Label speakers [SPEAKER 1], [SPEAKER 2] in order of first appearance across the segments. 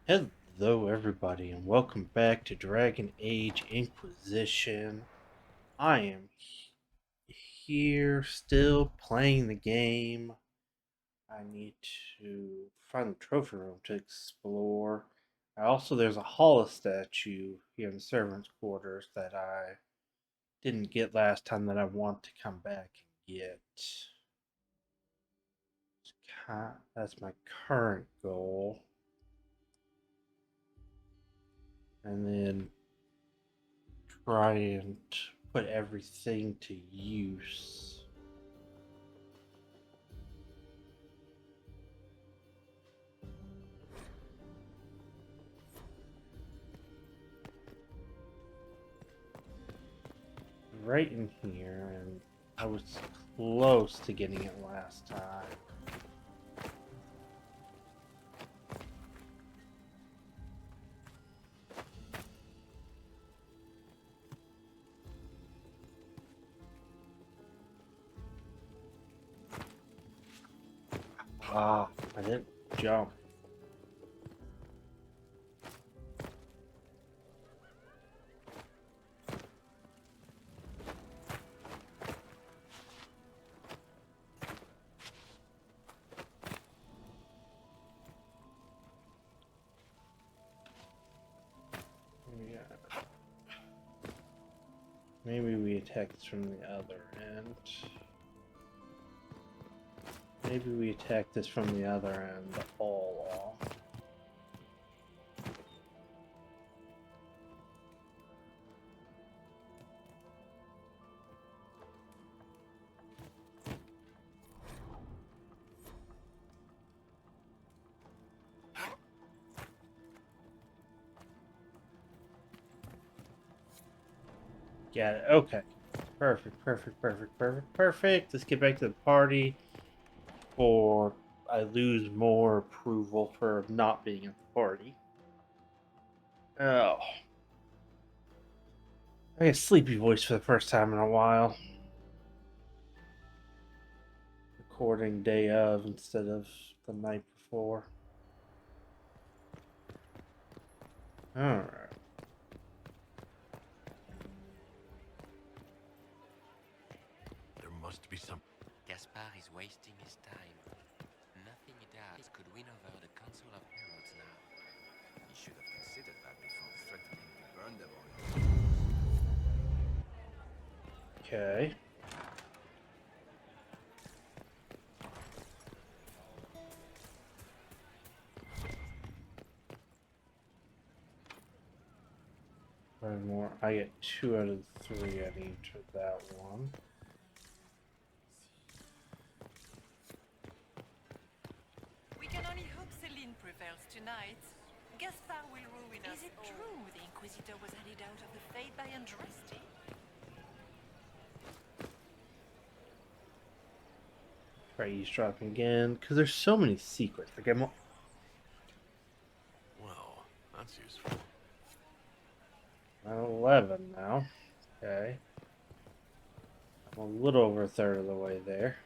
[SPEAKER 1] Hello, everybody, and welcome back to Dragon Age Inquisition. I am here still playing the game. I need to find the trophy room to explore. There's a Holo statue here in the servants' quarters that I didn't get last time that I want to come back and get. That's my current goal. And then try and put everything to use. Right in here, and I was close to getting it last time. Ah, I didn't jump. Yeah. Maybe we attack this from the other end. Maybe we attack this from the other end all off. Got it. Okay. Perfect. Let's get back to the party before I lose more approval for not being at the party. Oh. I got a sleepy voice for the first time in a while. Recording day of instead of the night before. Alright.
[SPEAKER 2] There must be some.
[SPEAKER 3] Gaspar is wasting his time. Nothing he does could win over the Council of Heralds now.
[SPEAKER 2] He should have considered that before threatening to burn them all.
[SPEAKER 1] Okay. One more. I get 2 out of 3 on each of that one.
[SPEAKER 4] We can only hope Celine prevails tonight. Gaspar will ruin us. Is it true the Inquisitor was handed out of the Fate by Andraste?
[SPEAKER 1] Try eavesdropping again, because there's so many secrets. Like
[SPEAKER 2] Well, that's useful.
[SPEAKER 1] I'm at 11 now. Okay. I'm a little over a third of the way there.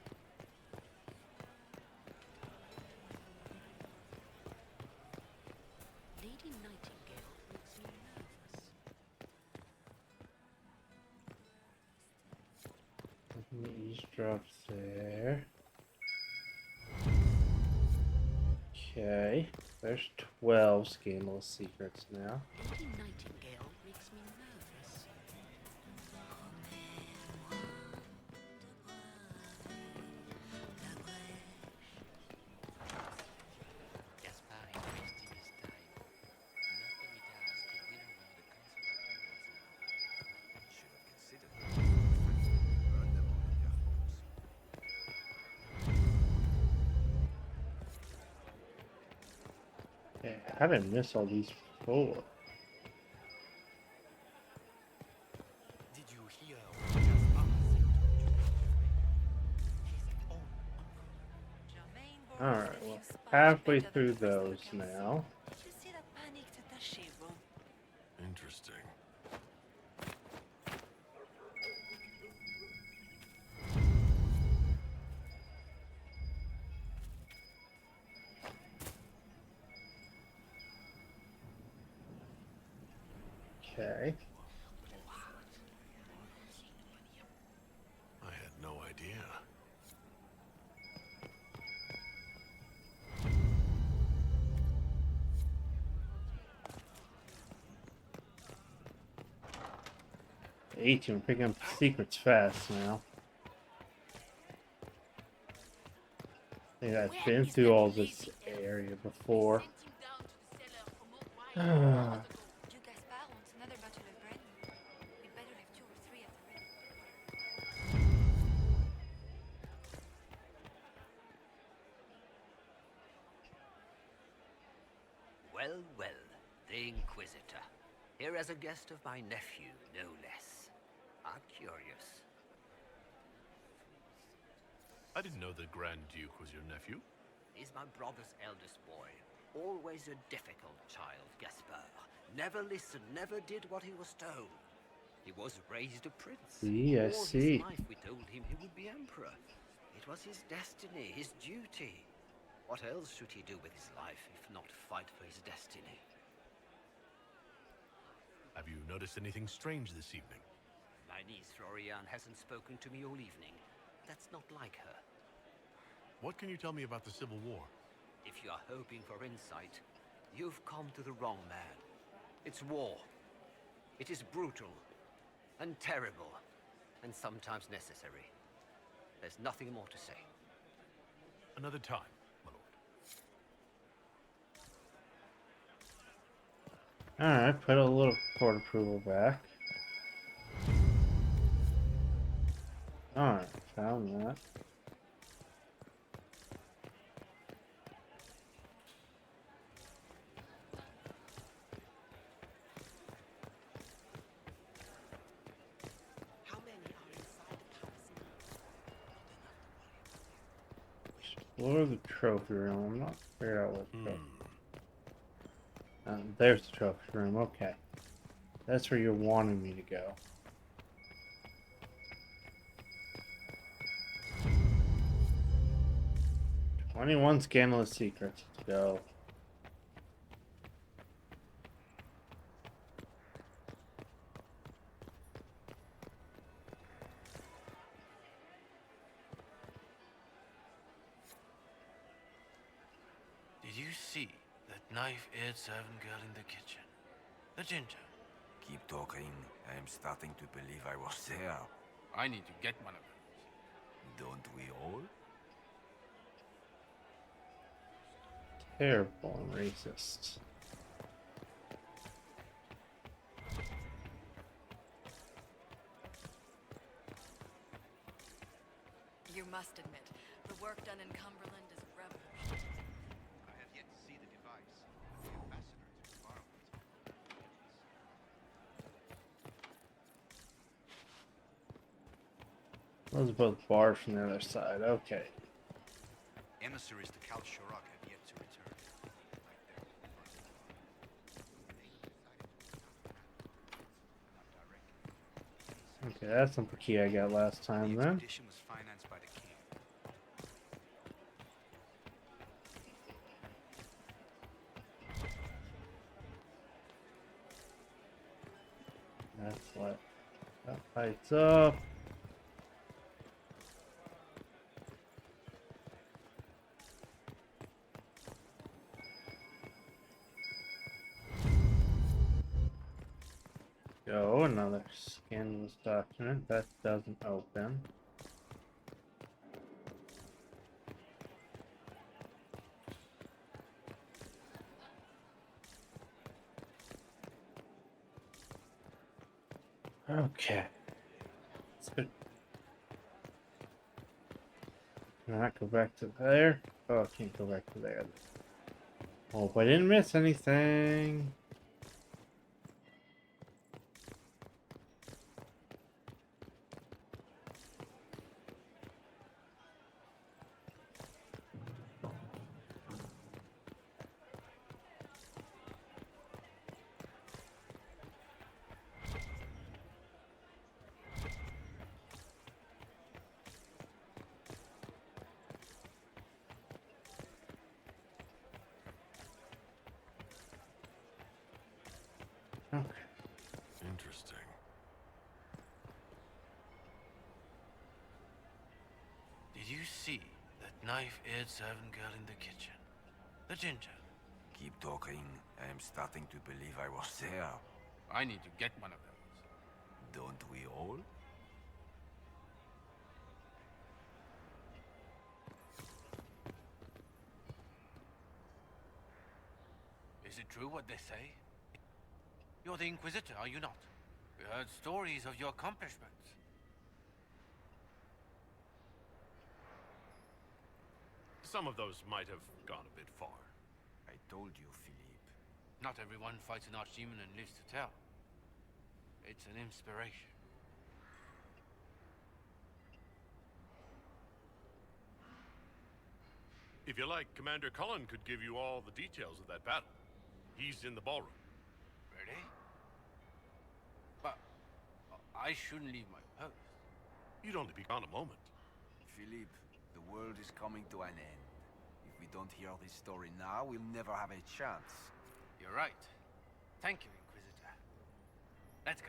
[SPEAKER 4] Lady Nightingale makes me nervous.
[SPEAKER 1] Eavesdrop there. Okay. There's 12 scandalous secrets now.
[SPEAKER 4] Lady Nightingale makes me nervous.
[SPEAKER 3] Gaspar is wasting his time. Nothing he does could win over the Council of Heralds now.
[SPEAKER 2] He should have considered that before threatening to burn them all in their homes.
[SPEAKER 1] Okay, how did I miss all these before?
[SPEAKER 2] Did you hear what Gaspar said? His own uncle.
[SPEAKER 4] Germain borrows
[SPEAKER 1] Alright,
[SPEAKER 4] the
[SPEAKER 1] well,
[SPEAKER 4] few spies
[SPEAKER 1] halfway
[SPEAKER 4] better than
[SPEAKER 1] through
[SPEAKER 4] the rest of
[SPEAKER 1] those
[SPEAKER 4] the council.
[SPEAKER 1] now.
[SPEAKER 4] Did you see that panicked attaché, Ron?
[SPEAKER 2] Interesting.
[SPEAKER 1] Okay.
[SPEAKER 2] I had no idea.
[SPEAKER 1] We're picking up secrets fast now. I think I've been through all this area before. Ah,
[SPEAKER 4] Do Gaspard wants another bottle of brandy. We'd better have 2 or 3 at the ready.
[SPEAKER 3] Well, well, the Inquisitor. Here as a guest of my nephew, no less. I'm curious.
[SPEAKER 2] I didn't know the Grand Duke was your nephew.
[SPEAKER 3] He's my brother's eldest boy. Always a difficult child, Gaspard. Never listened, never did what he was told. He was raised a prince.
[SPEAKER 1] see, I
[SPEAKER 3] All
[SPEAKER 1] see.
[SPEAKER 3] his life we told him he would be emperor. It was his destiny, his duty. What else should he do with his life if not fight for his destiny?
[SPEAKER 2] Have you noticed anything strange this evening?
[SPEAKER 3] My niece Florian hasn't spoken to me all evening. That's not like her.
[SPEAKER 2] What can you tell me about the Civil War?
[SPEAKER 3] If you are hoping for insight, you've come to the wrong man. It's war. It is brutal, and terrible, and sometimes necessary. There's nothing more to say.
[SPEAKER 2] Another time, my lord.
[SPEAKER 1] Alright, put a little court approval back. Alright, found that.
[SPEAKER 5] How many are inside the palace now?
[SPEAKER 1] Explore the trophy room. I'm not figuring out what trophy. There's the trophy room. Okay. That's where you're wanting me to go. "21 scandalous secrets." Let's go.
[SPEAKER 6] Did you see that knife-edged servant girl in the kitchen? The ginger.
[SPEAKER 7] Keep talking. I am starting to believe I was there.
[SPEAKER 6] I need to get one of them.
[SPEAKER 7] Don't we all?
[SPEAKER 1] Terrible and racist.
[SPEAKER 4] You must admit, the work done in Cumberland is revolutionary.
[SPEAKER 2] I have yet to see the device. The ambassador to the Parliament.
[SPEAKER 1] Those are both bars from the other side. Okay.
[SPEAKER 2] Emissaries to Cal Shorak have yet to return.
[SPEAKER 1] Okay, that's some key I got last time
[SPEAKER 2] The
[SPEAKER 1] then.
[SPEAKER 2] expedition was financed by the king.
[SPEAKER 1] That's what. That lights up. Go, another scandalous document. That doesn't open. Okay. Can I go back to there? Oh, I can't go back to there. Hope I didn't miss anything. Okay.
[SPEAKER 6] You see that knife-edged servant girl in the kitchen? The ginger.
[SPEAKER 7] Keep talking. I am starting to believe I was there.
[SPEAKER 6] I need to get one of those.
[SPEAKER 7] Don't we all?
[SPEAKER 6] Is it true what they say? You're the Inquisitor, are you not? We heard stories of your accomplishments.
[SPEAKER 2] Some of those might have gone a bit far.
[SPEAKER 7] I told you, Philippe.
[SPEAKER 6] Not everyone fights an archdemon and lives to tell. It's an inspiration.
[SPEAKER 2] If you like, Commander Cullen could give you all the details of that battle. He's in the ballroom.
[SPEAKER 6] Really? But I shouldn't leave my post.
[SPEAKER 2] You'd only be gone a moment.
[SPEAKER 7] Philippe, the world is coming to an end. If we don't hear this story now, we'll never have a chance.
[SPEAKER 6] You're right. Thank you, Inquisitor. Let's go.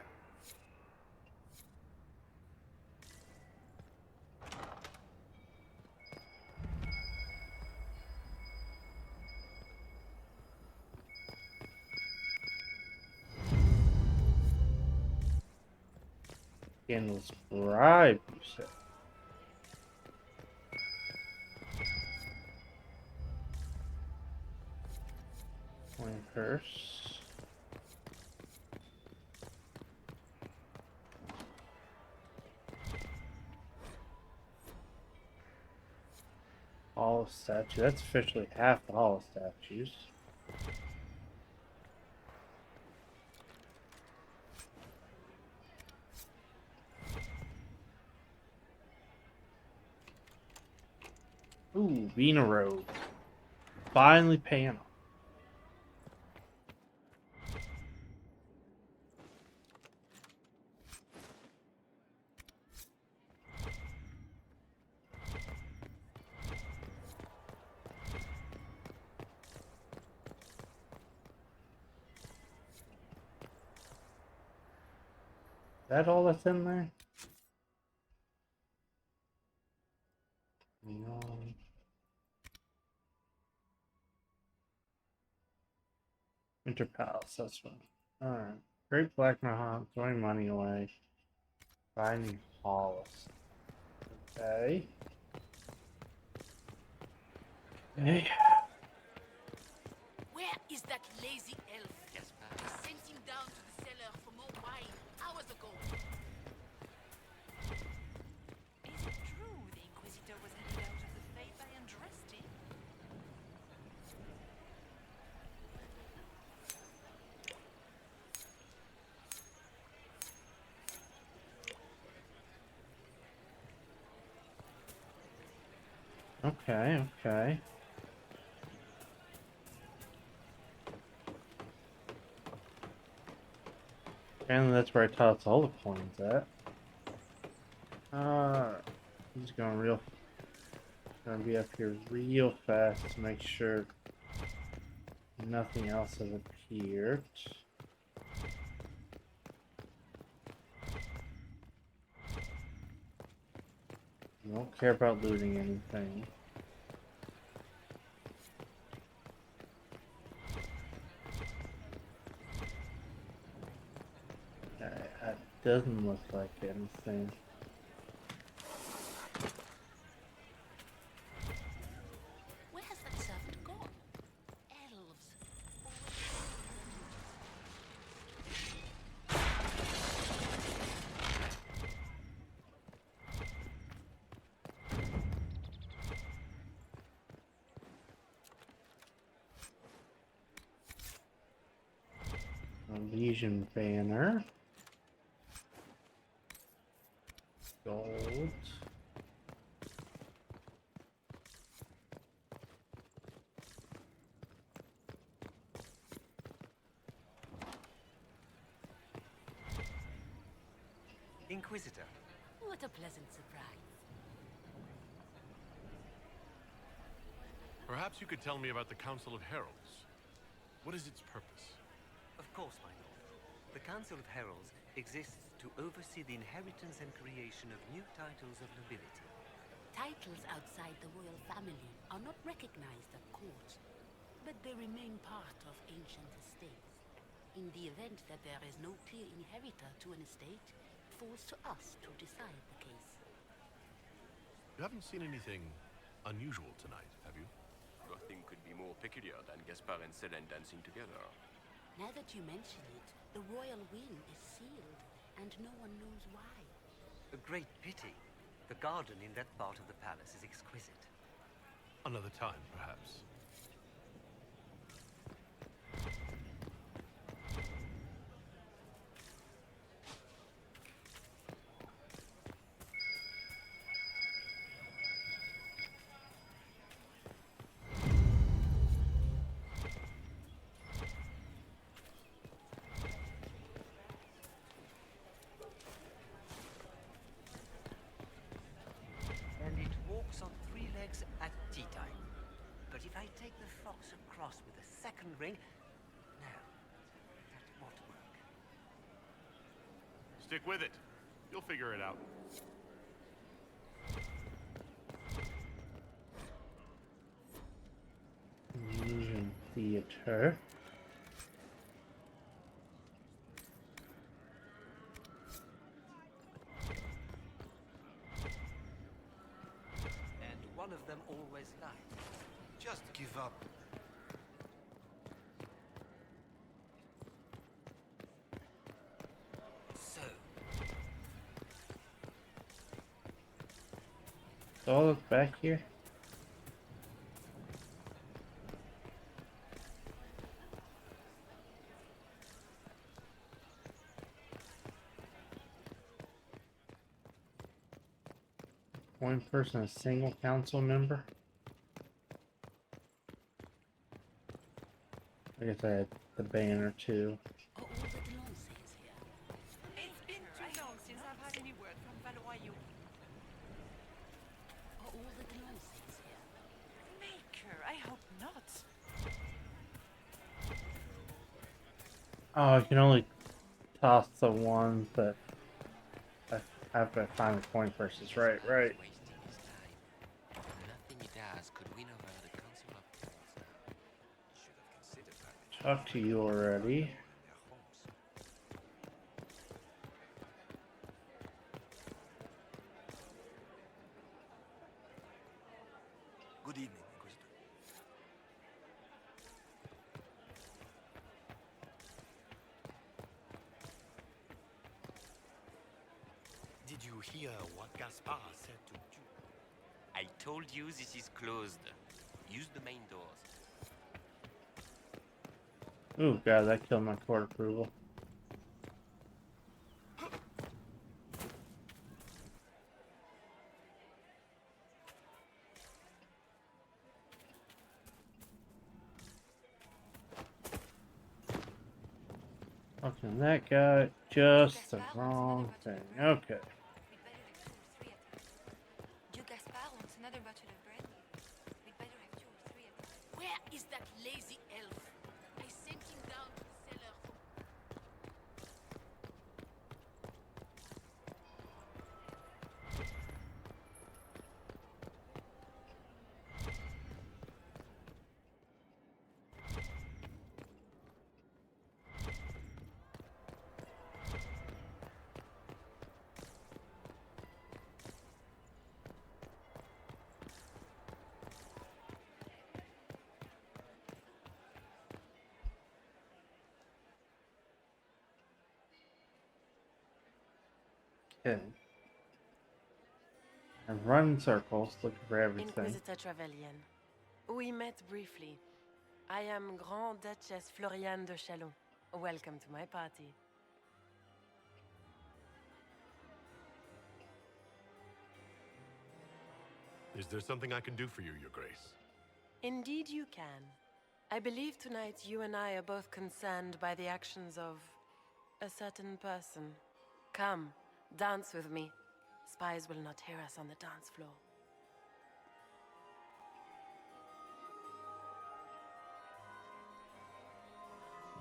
[SPEAKER 1] Endless bribe, you said. Coin purse. Hollow statue. That's officially half the hollow statues. Ooh, Vina robe. Finally paying off. Is that all that's in there? No. Winter Palace, that's one. Alright. Great Black Mahon, throwing money away. Finding Hollis. Okay. Hey.
[SPEAKER 5] Where is that lazy elf? Yes, ma'am. I sent him down to the cellar for more wine hours ago.
[SPEAKER 4] Is it true the Inquisitor was headed out of the faith by Andraste?
[SPEAKER 1] Okay, okay. Apparently that's where I tossed all the coins at. He's going real. Gonna be up here real fast to make sure nothing else has appeared. I don't care about looting anything. That doesn't look like anything.
[SPEAKER 5] Where has that servant gone? Elves.
[SPEAKER 1] A Legion banner. Gold.
[SPEAKER 3] Inquisitor.
[SPEAKER 5] What a pleasant surprise.
[SPEAKER 2] Perhaps you could tell me about the Council of Heralds. What is its purpose?
[SPEAKER 3] Of course, my lord. The Council of Heralds exists to oversee the inheritance and creation of new titles of nobility.
[SPEAKER 5] Titles outside the royal family are not recognized at court, but they remain part of ancient estates. In the event that there is no clear inheritor to an estate, it falls to us to decide the case.
[SPEAKER 2] You haven't seen anything unusual tonight, have you?
[SPEAKER 8] Nothing could be more peculiar than Gaspard and Selene dancing together.
[SPEAKER 5] Now that you mention it, the royal wing is sealed, and no one knows why.
[SPEAKER 3] A great pity. The garden in that part of the palace is exquisite.
[SPEAKER 2] Another time, perhaps.
[SPEAKER 3] And it walks on 3 legs at tea time. But if I take the fox across with a second ring, no, that won't work.
[SPEAKER 2] Stick with it. You'll figure it out.
[SPEAKER 1] Illusion Theater.
[SPEAKER 3] And one of them always lies. Just give up. So,
[SPEAKER 1] All look back here. One person, a single council member. I guess I had the banner too.
[SPEAKER 5] Are all the Delancers here?
[SPEAKER 4] It's been too long since I've had any word from Valois.
[SPEAKER 5] Are all the Delancers here?
[SPEAKER 4] Maker, I hope not.
[SPEAKER 1] Oh, I can only toss the one, but I have to find the coin purses. Right.
[SPEAKER 9] Wasting his time. Nothing he does could win over the Council of Fools now.
[SPEAKER 7] Should have considered that.
[SPEAKER 1] Talk to you already.
[SPEAKER 7] Their homes. Good evening, Inquisitor.
[SPEAKER 10] Did you hear what Gaspard said to you?
[SPEAKER 9] I told you this is closed. Use the main doors.
[SPEAKER 1] Ooh, God, that killed my court approval. Fucking that guy, just the wrong thing. Okay.
[SPEAKER 4] You Gaspard wants another bottle of bread. We'd better have 2 or 3 at a time.
[SPEAKER 5] Where is that lazy elf? I sent him down to the cellar for...
[SPEAKER 1] Okay. And run in circles, looking for everything.
[SPEAKER 11] Inquisitor Trevelyan. We met briefly. I am Grand Duchess Floriane de Chalon. Welcome to my party.
[SPEAKER 2] Is there something I can do for you, Your Grace?
[SPEAKER 11] Indeed you can. I believe tonight you and I are both concerned by the actions of a certain person. Come, dance with me. Spies will not hear us on the dance floor.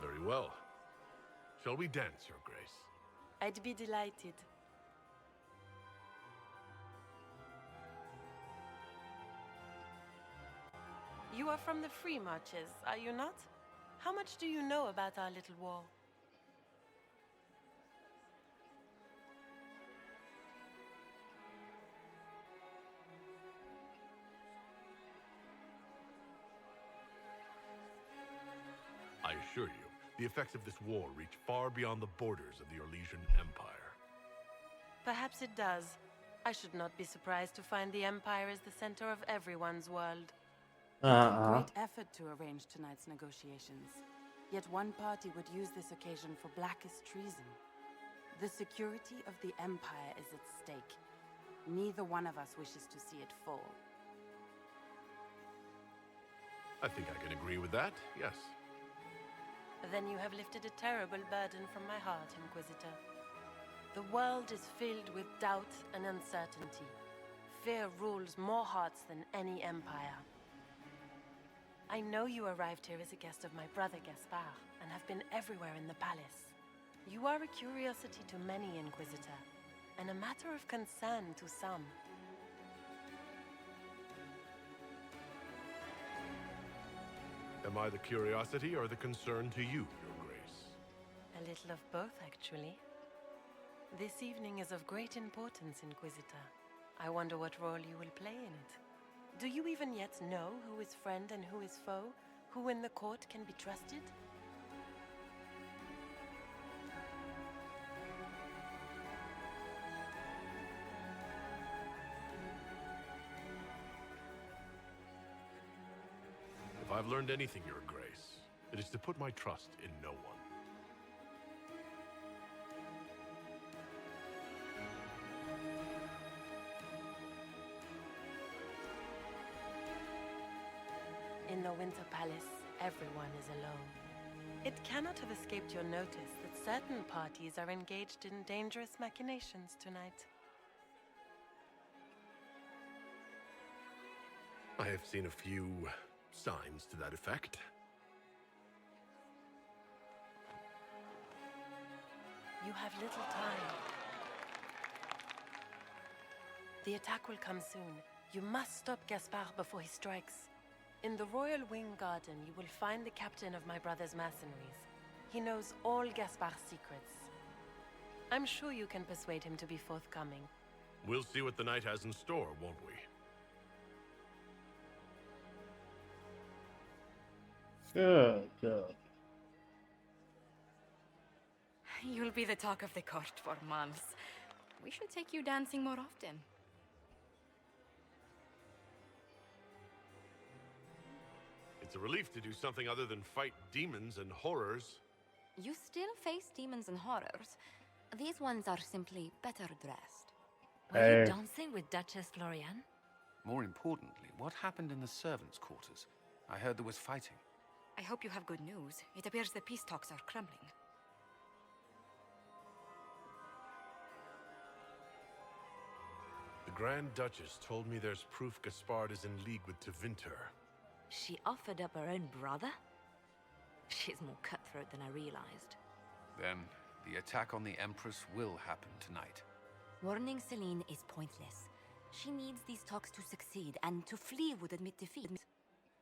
[SPEAKER 2] Very well. Shall we dance, Your Grace?
[SPEAKER 11] I'd be delighted. You are from the Free Marches, are you not? How much do you know about our little war?
[SPEAKER 2] I assure you, the effects of this war reach far beyond the borders of the Orlesian Empire.
[SPEAKER 11] Perhaps it does. I should not be surprised to find the Empire is the center of everyone's world.
[SPEAKER 12] It took great effort to arrange tonight's negotiations. Yet one party would use this occasion for blackest treason. The security of the Empire is at stake. Neither one of us wishes to see it fall.
[SPEAKER 2] I think I can agree with that, yes.
[SPEAKER 11] Then you have lifted a terrible burden from my heart, Inquisitor. The world is filled with doubt and uncertainty. Fear rules more hearts than any empire. I know you arrived here as a guest of my brother Gaspard, and have been everywhere in the palace. You are a curiosity to many, Inquisitor, and a matter of concern to some.
[SPEAKER 2] Am I the curiosity or the concern to you, Your Grace?
[SPEAKER 11] A little of both, actually. This evening is of great importance, Inquisitor. I wonder what role you will play in it. Do you even yet know who is friend and who is foe? Who in the court can be trusted?
[SPEAKER 2] If I've learned anything, Your Grace, it is to put my trust in no one.
[SPEAKER 11] In the Winter Palace, everyone is alone. It cannot have escaped your notice that certain parties are engaged in dangerous machinations tonight.
[SPEAKER 2] I have seen a few signs to that effect.
[SPEAKER 11] You have little time. The attack will come soon. You must stop Gaspard before he strikes. In the Royal Wing Garden, you will find the captain of my brother's mercenaries. He knows all Gaspard's secrets. I'm sure you can persuade him to be forthcoming.
[SPEAKER 2] We'll see what the night has in store, won't we?
[SPEAKER 1] Good, good.
[SPEAKER 13] You'll be the talk of the court for months. We should take you dancing more often.
[SPEAKER 2] It's a relief to do something other than fight demons and horrors.
[SPEAKER 14] You still face demons and horrors. These ones are simply better dressed.
[SPEAKER 15] Were you dancing with Duchess Florian?
[SPEAKER 16] More importantly, what happened in the servants' quarters? I heard there was fighting.
[SPEAKER 13] I hope you have good news. It appears the peace talks are crumbling.
[SPEAKER 2] The Grand Duchess told me there's proof Gaspard is in league with Tevinter.
[SPEAKER 15] She offered up her own brother? She's more cutthroat than I realized.
[SPEAKER 16] Then, the attack on the Empress will happen tonight.
[SPEAKER 14] Warning Celine is pointless. She needs these talks to succeed, and to flee would admit defeat.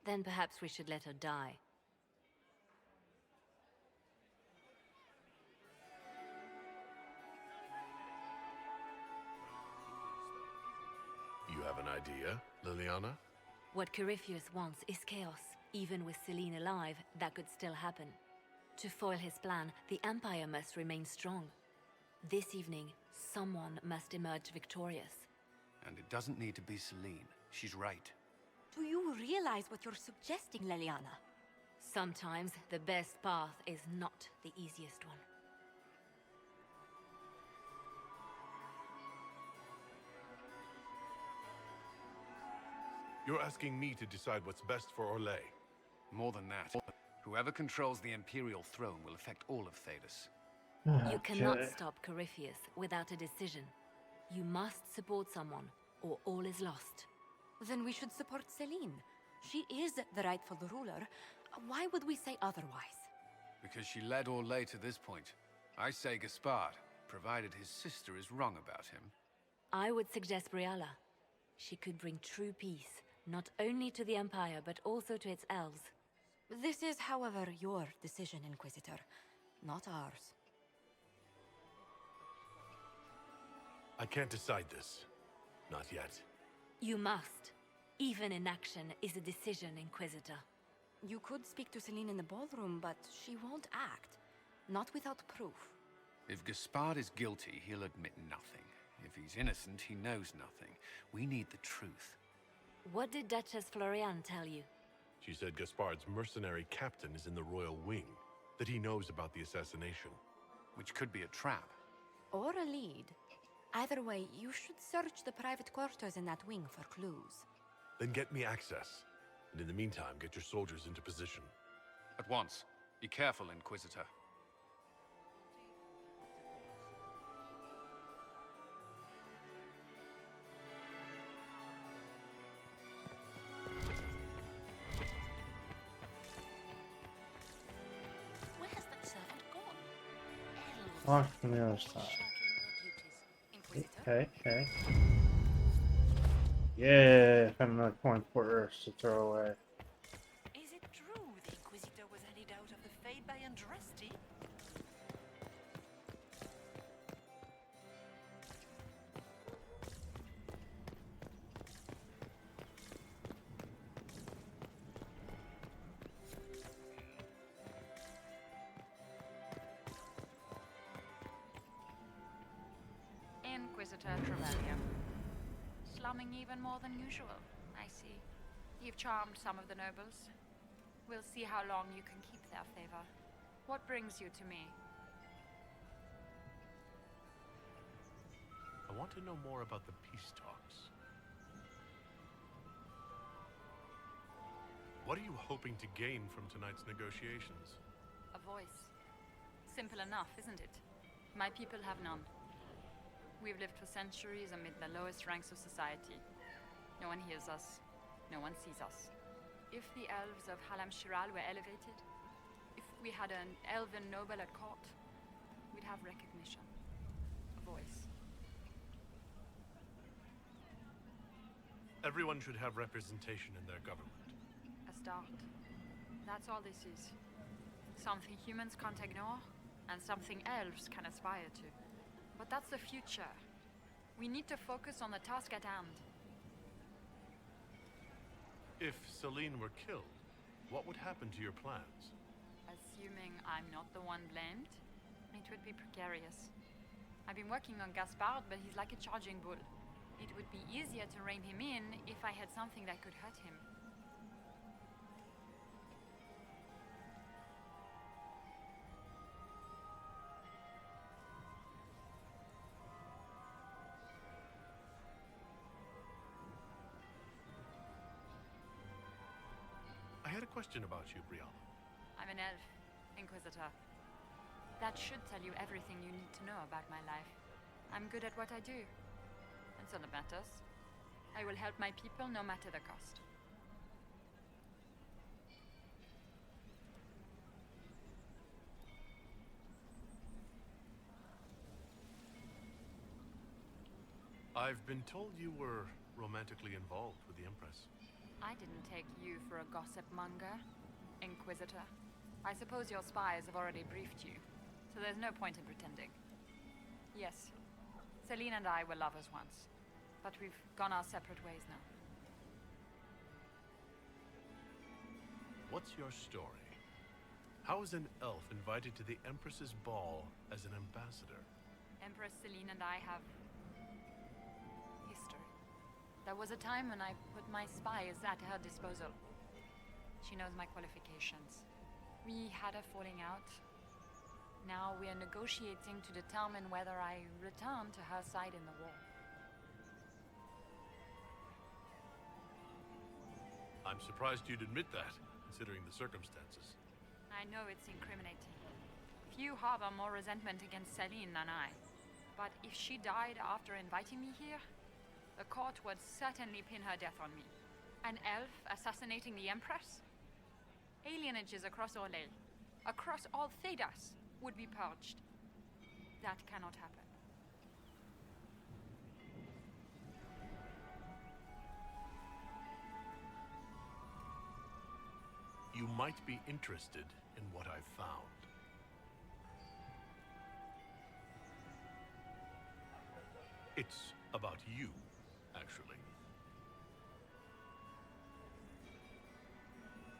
[SPEAKER 15] Then perhaps we should let her die.
[SPEAKER 2] You have an idea, Liliana?
[SPEAKER 15] What Corypheus wants is chaos. Even with Celine alive, that could still happen. To foil his plan, the Empire must remain strong. This evening, someone must emerge victorious.
[SPEAKER 16] And it doesn't need to be Celine. She's right.
[SPEAKER 14] Do you realize what you're suggesting, Liliana?
[SPEAKER 15] Sometimes the best path is not the easiest one.
[SPEAKER 2] You're asking me to decide what's best for Orlais.
[SPEAKER 16] More than that, whoever controls the Imperial throne will affect all of Thedas.
[SPEAKER 15] You cannot stop Corypheus without a decision. You must support someone, or all is lost.
[SPEAKER 14] Then we should support Celine. She is the rightful ruler. Why would we say otherwise?
[SPEAKER 16] Because she led Orlais to this point. I say Gaspard, provided his sister is wrong about him.
[SPEAKER 15] I would suggest Briala. She could bring true peace not only to the Empire, but also to its elves.
[SPEAKER 14] This is, however, your decision, Inquisitor, not ours.
[SPEAKER 2] I can't decide this. Not yet.
[SPEAKER 15] You must. Even inaction is a decision, Inquisitor.
[SPEAKER 14] You could speak to Celine in the ballroom, but she won't act. Not without proof.
[SPEAKER 16] If Gaspard is guilty, he'll admit nothing. If he's innocent, he knows nothing. We need the truth.
[SPEAKER 15] What did Duchess Floriane tell you?
[SPEAKER 2] She said Gaspard's mercenary captain is in the royal wing, that he knows about the assassination.
[SPEAKER 16] Which could be a trap.
[SPEAKER 14] Or a lead. Either way, you should search the private quarters in that wing for clues.
[SPEAKER 2] Then get me access. And in the meantime, get your soldiers into position.
[SPEAKER 16] At once. Be careful, Inquisitor.
[SPEAKER 5] Where has that servant gone?
[SPEAKER 1] Walk from the other side. Okay. Yeah, found another coin for us to throw away.
[SPEAKER 4] Is it true the Inquisitor was handed out of the Fade by Andraste?
[SPEAKER 17] Inquisitor Trevelyan. Slumming even more than usual, I see. You've charmed some of the nobles. We'll see how long you can keep their favor. What brings you to me?
[SPEAKER 2] I want to know more about the peace talks. What are you hoping to gain from tonight's negotiations?
[SPEAKER 17] A voice. Simple enough, isn't it? My people have none. We've lived for centuries amid the lowest ranks of society. No one hears us. No one sees us. If the elves of Halam Shiral were elevated, if we had an elven noble at court, we'd have recognition. A voice.
[SPEAKER 2] Everyone should have representation in their government.
[SPEAKER 17] A start. That's all this is. Something humans can't ignore, and something elves can aspire to. But that's the future. We need to focus on the task at hand.
[SPEAKER 2] If Celine were killed, what would happen to your plans?
[SPEAKER 17] Assuming I'm not the one blamed, it would be precarious. I've been working on Gaspard, but he's like a charging bull. It would be easier to rein him in if I had something that could hurt him.
[SPEAKER 2] I had a question about you, Brianna.
[SPEAKER 17] I'm an elf, Inquisitor. That should tell you everything you need to know about my life. I'm good at what I do. And so that matters. I will help my people no matter the cost.
[SPEAKER 2] I've been told you were romantically involved with the Empress.
[SPEAKER 17] I didn't take you for a gossip monger, Inquisitor. I suppose your spies have already briefed you, so there's no point in pretending. Yes, Celine and I were lovers once, but we've gone our separate ways now.
[SPEAKER 2] What's your story? How is an elf invited to the Empress's ball as an ambassador?
[SPEAKER 17] Empress Celine and I have history. There was a time when I put my spies at her disposal. She knows my qualifications. We had a falling out. Now we are negotiating to determine whether I return to her side in the war.
[SPEAKER 2] I'm surprised you'd admit that, considering the circumstances.
[SPEAKER 17] I know it's incriminating. Few harbor more resentment against Celine than I. But if she died after inviting me here, the court would certainly pin her death on me. An elf assassinating the Empress? Alienages across Orlais, across all Thedas, would be purged. That cannot happen.
[SPEAKER 2] you might be interested in what I've found. It's about you, actually.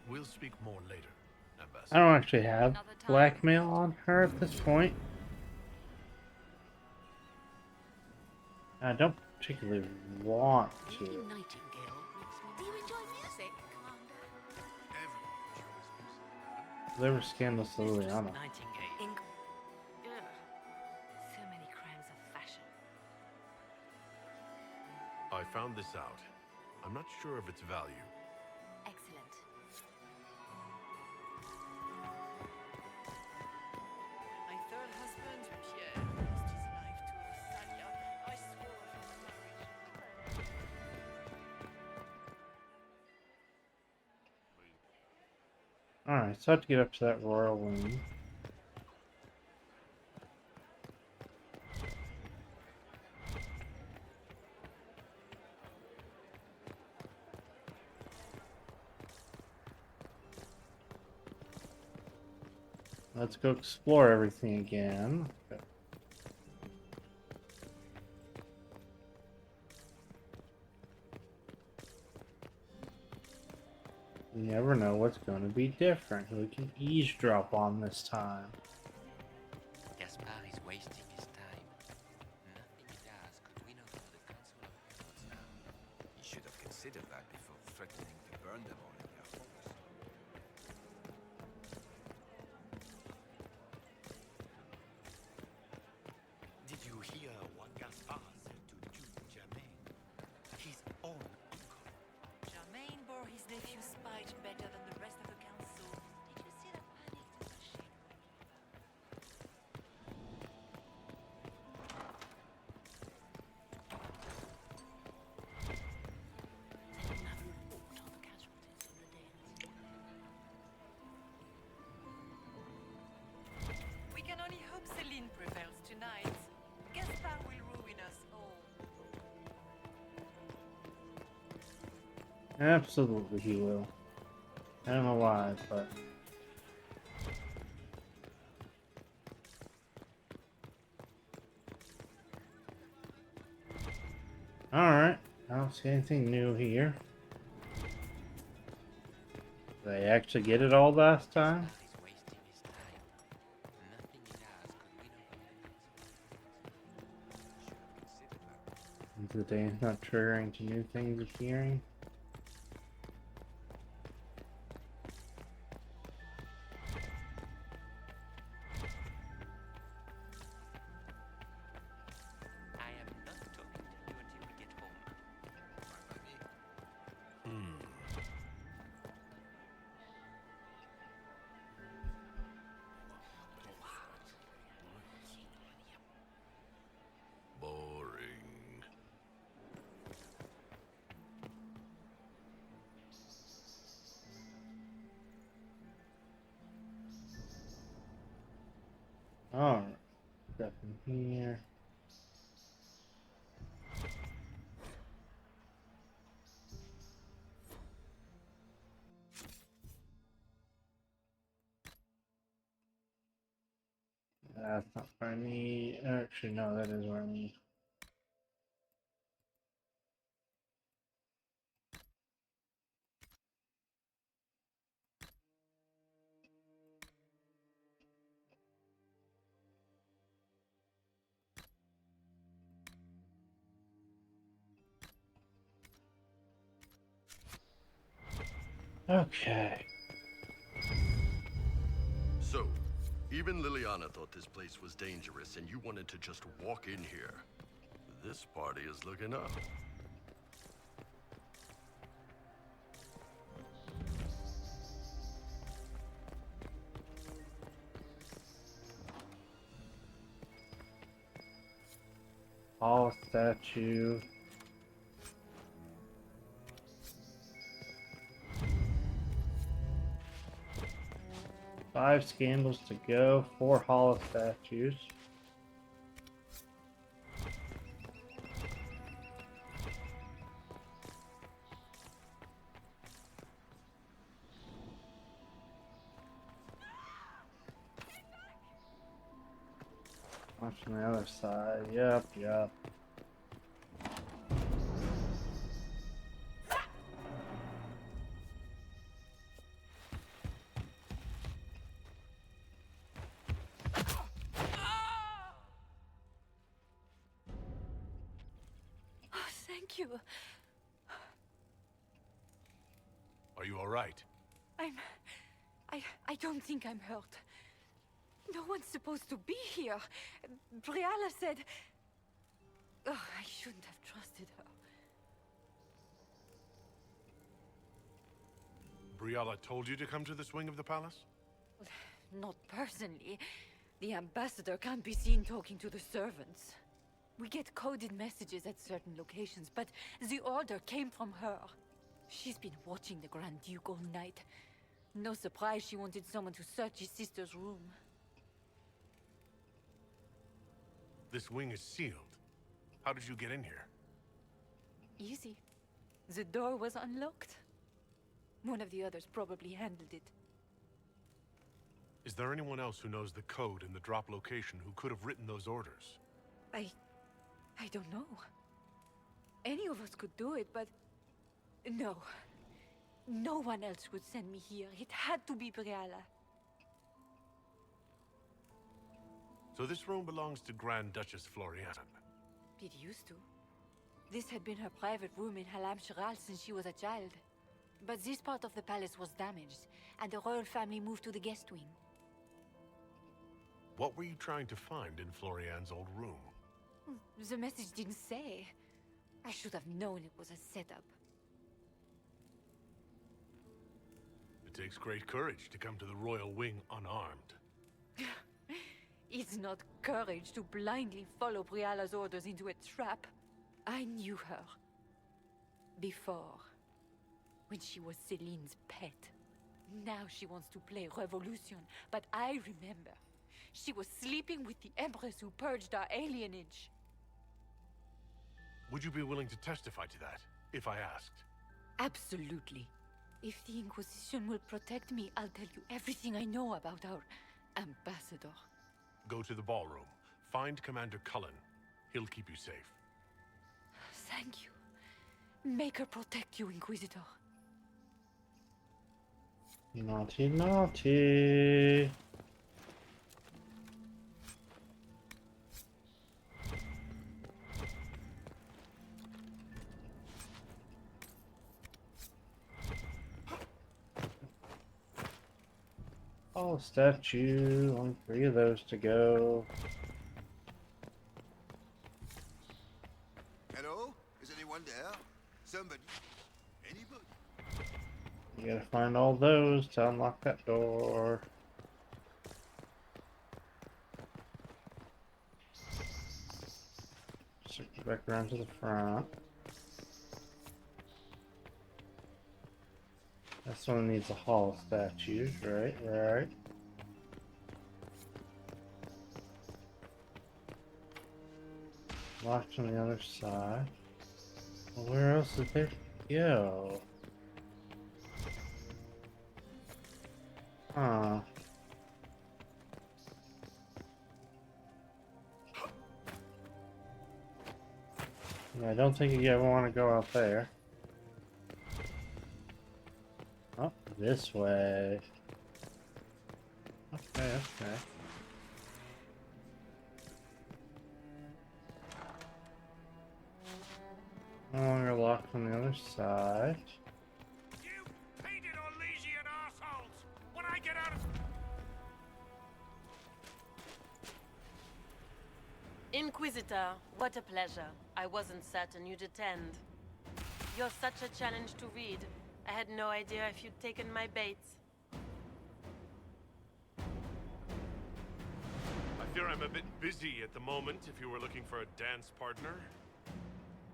[SPEAKER 2] We'll speak more later, Ambassador.
[SPEAKER 1] I don't actually have blackmail on her at this point. I don't particularly want to.
[SPEAKER 5] Do you enjoy music, Commander?
[SPEAKER 1] Deliver scandals to Liliana.
[SPEAKER 15] So many crimes of fashion.
[SPEAKER 2] I found this out. I'm not sure of its value.
[SPEAKER 15] Excellent.
[SPEAKER 4] My third husband, Pierre, lost his life to Rosalia. I swore from the marriage.
[SPEAKER 1] Alright, so I have to get up to that royal wing. Let's go explore everything again. Okay. You never know what's going to be different. Who we can eavesdrop on this time.
[SPEAKER 9] Gaspard is wasting his time. Nothing he does could win over the Council of Lords now.
[SPEAKER 7] You should have considered that before threatening to burn them all in their homes.
[SPEAKER 10] Did you hear what Gaspard said to Duke Germain? His own uncle.
[SPEAKER 4] Germain bore his nephew's spite better than the rest of the council. Did you see that panicked machine? We can only hope Celine prevails tonight. Gaspard will ruin us all.
[SPEAKER 1] Absolutely he will. I don't know why, but... Alright, I don't see anything new here. Did I actually get it all last time? Is the day not triggering to new things appearing?
[SPEAKER 9] I am not talking to you until we get home.
[SPEAKER 2] Boring.
[SPEAKER 1] Alright, stuff in here. That's not what I need. Actually, no, that is what I need. Okay.
[SPEAKER 2] So, even Liliana thought this place was dangerous and you wanted to just walk in here. This party is looking up.
[SPEAKER 1] Hall statue. Five scandals to go, 4 hollow statues. Watching the other side. Yep, yep.
[SPEAKER 14] Oh, thank you.
[SPEAKER 8] Are you all right?
[SPEAKER 14] I don't think I'm hurt. No one's supposed to be here. Briala said... Oh, I shouldn't have trusted her.
[SPEAKER 8] Briala told you to come to this wing of the palace?
[SPEAKER 14] Not personally. The ambassador can't be seen talking to the servants. We get coded messages at certain locations, but the order came from her. She's been watching the Grand Duke all night. No surprise she wanted someone to search his sister's room.
[SPEAKER 8] This wing is sealed. How did you get in here?
[SPEAKER 14] Easy. The door was unlocked. One of the others probably handled it.
[SPEAKER 8] Is there anyone else who knows the code and the drop location who could have written those orders?
[SPEAKER 14] I don't know. Any of us could do it, but... No. No one else would send me here. It had to be Briala.
[SPEAKER 8] So this room belongs to Grand Duchess Floriana.
[SPEAKER 14] It used to. This had been her private room in Halam Shiral since she was a child. But this part of the palace was damaged, and the royal family moved to the guest wing.
[SPEAKER 8] What were you trying to find in Florian's old room?
[SPEAKER 14] The message didn't say. I should have known it was a setup.
[SPEAKER 8] It takes great courage to come to the royal wing unarmed.
[SPEAKER 14] It's not courage to blindly follow Briala's orders into a trap. I knew her. Before. When she was Celine's pet. Now she wants to play Revolution, but I remember. She was sleeping with the Empress who purged our alienage.
[SPEAKER 8] Would you be willing to testify to that, if I asked?
[SPEAKER 14] Absolutely. If the Inquisition will protect me, I'll tell you everything I know about our ambassador.
[SPEAKER 8] Go to the ballroom. Find Commander Cullen. He'll keep you safe.
[SPEAKER 14] Thank you. Make her protect you, Inquisitor.
[SPEAKER 1] Naughty, naughty. Oh, statue. Only 3 of those to go.
[SPEAKER 18] Hello? Is anyone there? Somebody? Anybody?
[SPEAKER 1] You gotta find all those to unlock that door. Circle back around to the front. This one needs a hall of statues, right? Right. Locked on the other side. Well, where else did they go? Huh. Yeah, I don't think you ever want to go out there. Oh, this way. Okay, okay. No longer locked on the other side.
[SPEAKER 10] You painted Orlesian assholes! When I get out of...
[SPEAKER 11] Inquisitor, what a pleasure. I wasn't certain you'd attend. You're such a challenge to read. I had no idea if you'd taken my baits.
[SPEAKER 8] I fear I'm a bit busy at the moment if you were looking for a dance partner.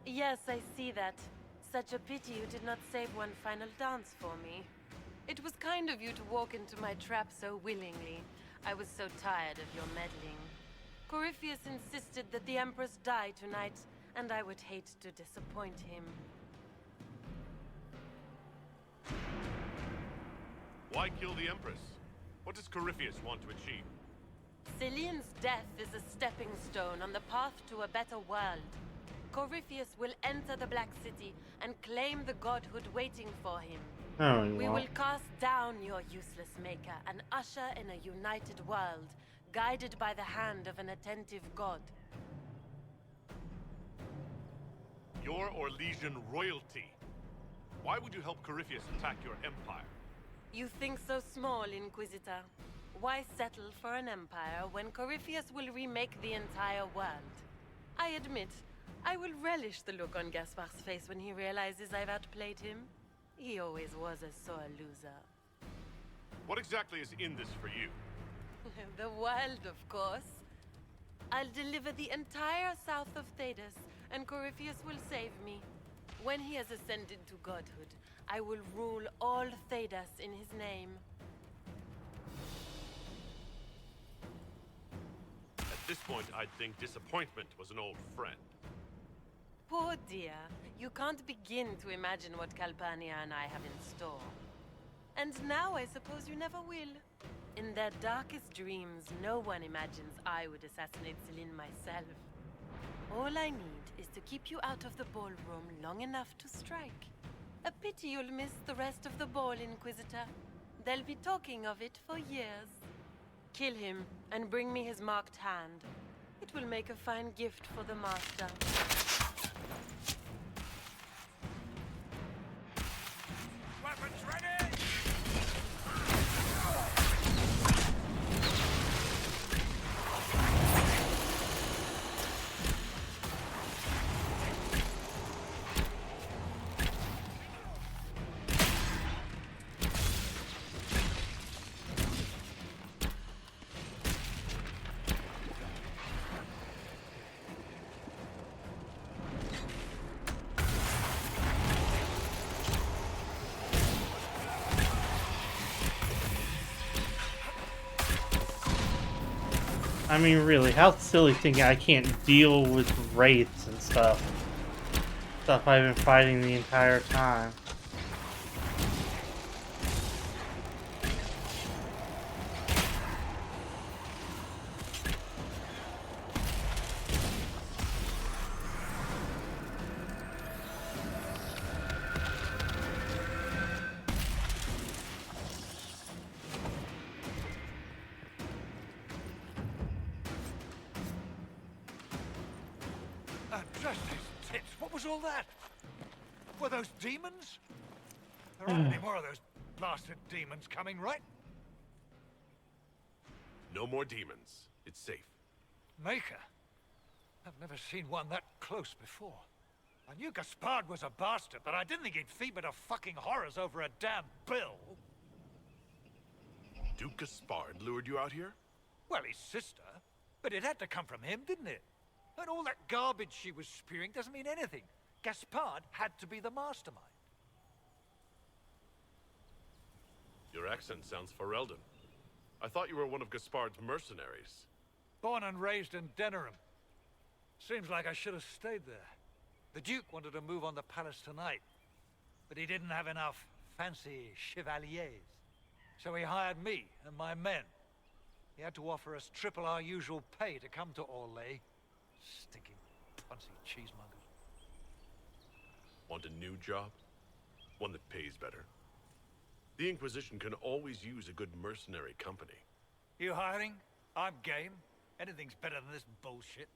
[SPEAKER 11] Yes, I see that. Such a pity you did not save one final dance for me. It was kind of you to walk into my trap so willingly. I was so tired of your meddling. Corypheus insisted that the Empress die tonight, and I would hate to disappoint him.
[SPEAKER 8] Why kill the Empress? What does Corypheus want to achieve?
[SPEAKER 11] Celine's death is a stepping stone on the path to a better world. Corypheus will enter the Black City and claim the godhood waiting for him.
[SPEAKER 1] Oh, you
[SPEAKER 11] We
[SPEAKER 1] won't.
[SPEAKER 11] will cast down your useless maker and usher in a united world, guided by the hand of an attentive god.
[SPEAKER 8] You're Orlesian royalty. Why would you help Corypheus attack your empire?
[SPEAKER 11] You think so small, Inquisitor. Why settle for an empire when Corypheus will remake the entire world? I admit, I will relish the look on Gaspar's face when he realizes I've outplayed him. He always was a sore loser.
[SPEAKER 8] What exactly is in this for you?
[SPEAKER 11] The world, of course. I'll deliver the entire south of Thedas, and Corypheus will save me. When he has ascended to godhood, I will rule all Thedas in his name.
[SPEAKER 8] At this point, I'd think disappointment was an old friend.
[SPEAKER 11] Poor dear, you can't begin to imagine what Calpurnia and I have in store. And now I suppose you never will. In their darkest dreams, no one imagines I would assassinate Celine myself. All I need is to keep you out of the ballroom long enough to strike. A pity you'll miss the rest of the ball, Inquisitor. They'll be talking of it for years. Kill him and bring me his marked hand. It will make a fine gift for the Master.
[SPEAKER 10] Weapons ready!
[SPEAKER 1] I mean, really, how silly thinking I can't deal with wraiths and stuff. Stuff I've been fighting the entire time.
[SPEAKER 10] Justice tits, what was all that? Were those demons? There aren't any more of those blasted demons coming, right?
[SPEAKER 8] No more demons. It's safe.
[SPEAKER 10] Maker? I've never seen one that close before. I knew Gaspard was a bastard, but I didn't think he'd feed me to fucking horrors over a damn bill.
[SPEAKER 8] Duke Gaspard lured you out here?
[SPEAKER 10] Well, his sister. But it had to come from him, didn't it? And all that garbage she was spewing doesn't mean anything. Gaspard had to be the mastermind.
[SPEAKER 8] Your accent sounds Ferelden. I thought you were one of Gaspard's mercenaries.
[SPEAKER 10] Born and raised in Denerim. Seems like I should have stayed there. The Duke wanted to move on the palace tonight, but he didn't have enough fancy chevaliers. So he hired me and my men. He had to offer us triple our usual pay to come to Orlais. Stinking, punsy cheesemongers.
[SPEAKER 8] Want a new job? One that pays better. The Inquisition can always use a good mercenary company.
[SPEAKER 10] You hiring? I'm game. Anything's better than this bullshit.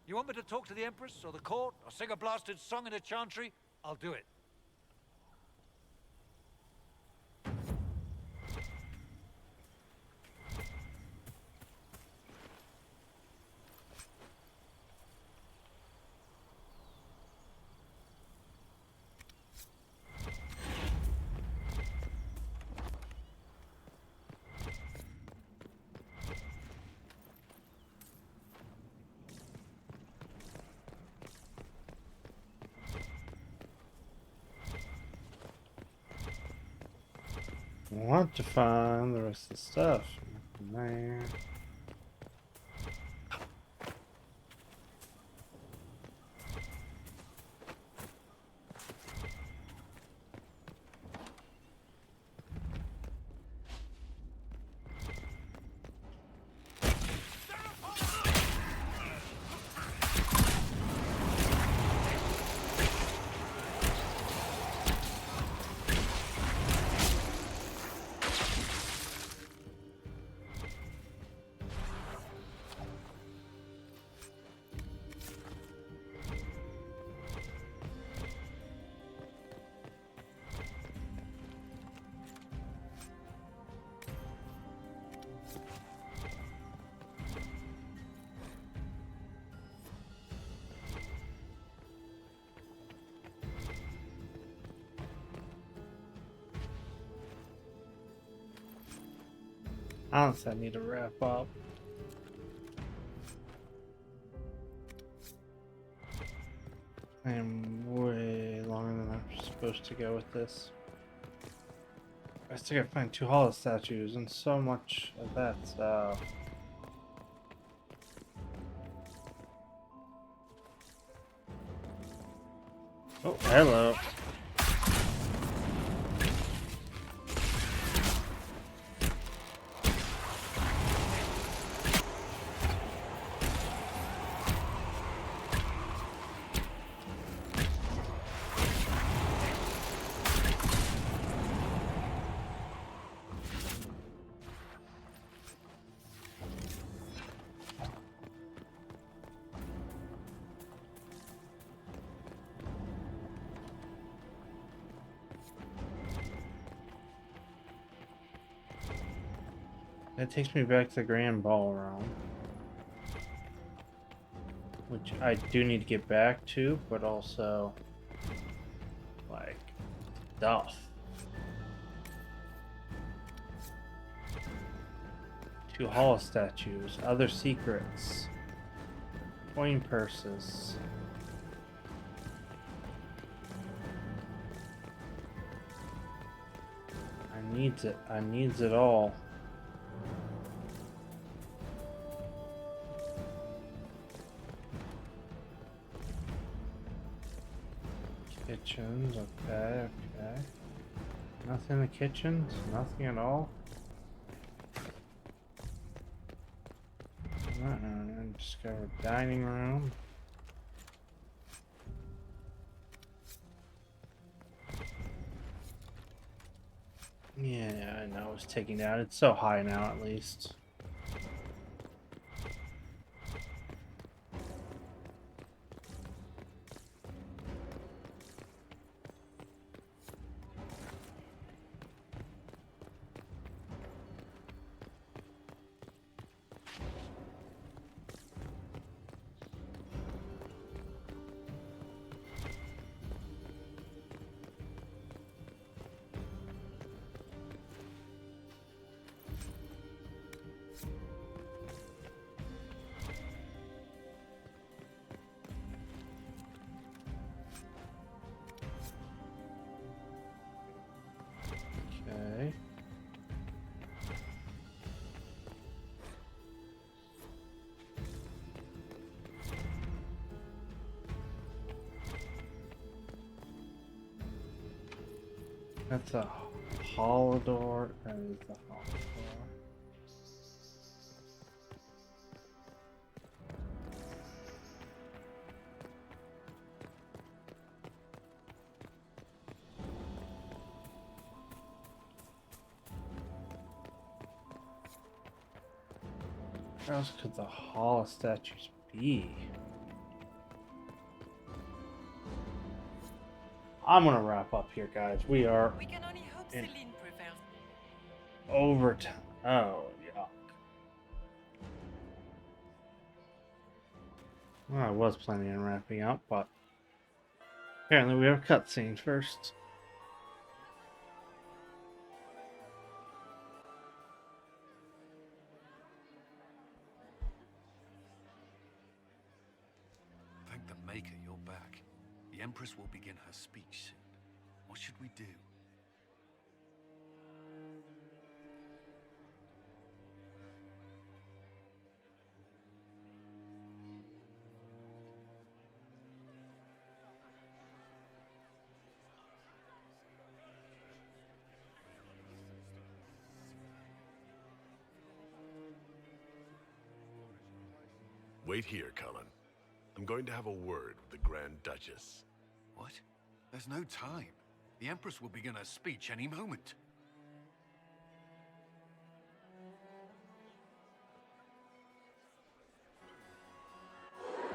[SPEAKER 10] You want me to talk to the Empress or the court or sing a blasted song in a chantry? I'll do it.
[SPEAKER 1] I want to find the rest of the stuff. There. Honestly, I need to wrap up. I am way longer than I'm supposed to go with this. I still gotta find 2 hollow statues and so much of that stuff. Oh, hello. That takes me back to the Grand Ballroom, which I do need to get back to, but also, like, stuff. 2 hollow statues, other secrets, coin purses. I needs it all. Kitchens, okay. Nothing in the kitchens? Nothing at all? Discover dining room. Yeah, I know it's taking down. It's so high now, at least. Okay. That's a hollow door. That is the hollow door. Where else could the hollow statues be? I'm gonna wrap up here, guys. We are
[SPEAKER 4] can only hope
[SPEAKER 1] in
[SPEAKER 4] Celine prevails.
[SPEAKER 1] overtime. Oh, yuck. Well, I was planning on wrapping up, but apparently we have a cutscene first.
[SPEAKER 16] Thank the Maker you're back. The Empress will begin her speech soon. What should we do?
[SPEAKER 8] Wait here, Cullen. I'm going to have a word with the Grand Duchess.
[SPEAKER 16] What? There's no time. The Empress will begin her speech any moment.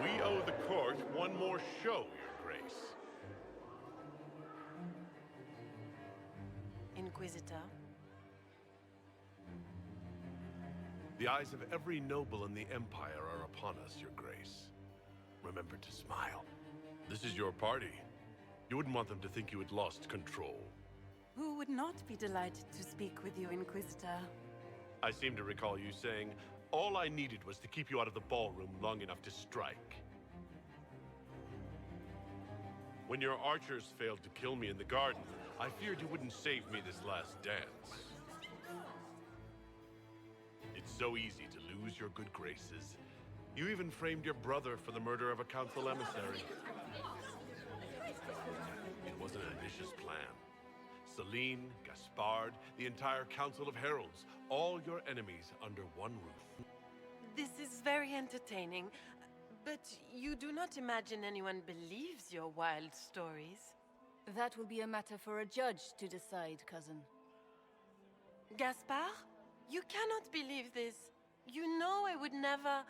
[SPEAKER 8] We owe the court one more show, Your Grace.
[SPEAKER 11] Inquisitor?
[SPEAKER 8] The eyes of every noble in the Empire are upon us, Your Grace. Remember to smile. This is your party. You wouldn't want them to think you had lost control.
[SPEAKER 12] Who would not be delighted to speak with you, Inquisitor?
[SPEAKER 8] I seem to recall you saying, all I needed was to keep you out of the ballroom long enough to strike. When your archers failed to kill me in the garden, I feared you wouldn't save me this last dance. It's so easy to lose your good graces. You even framed your brother for the murder of a council emissary. It was an ambitious plan. Celine, Gaspard, the entire Council of Heralds, all your enemies under one roof.
[SPEAKER 11] This is very entertaining, but you do not imagine anyone believes your wild stories?
[SPEAKER 19] That will be a matter for a judge to decide, cousin.
[SPEAKER 11] Gaspard? You cannot believe this. You know I would never...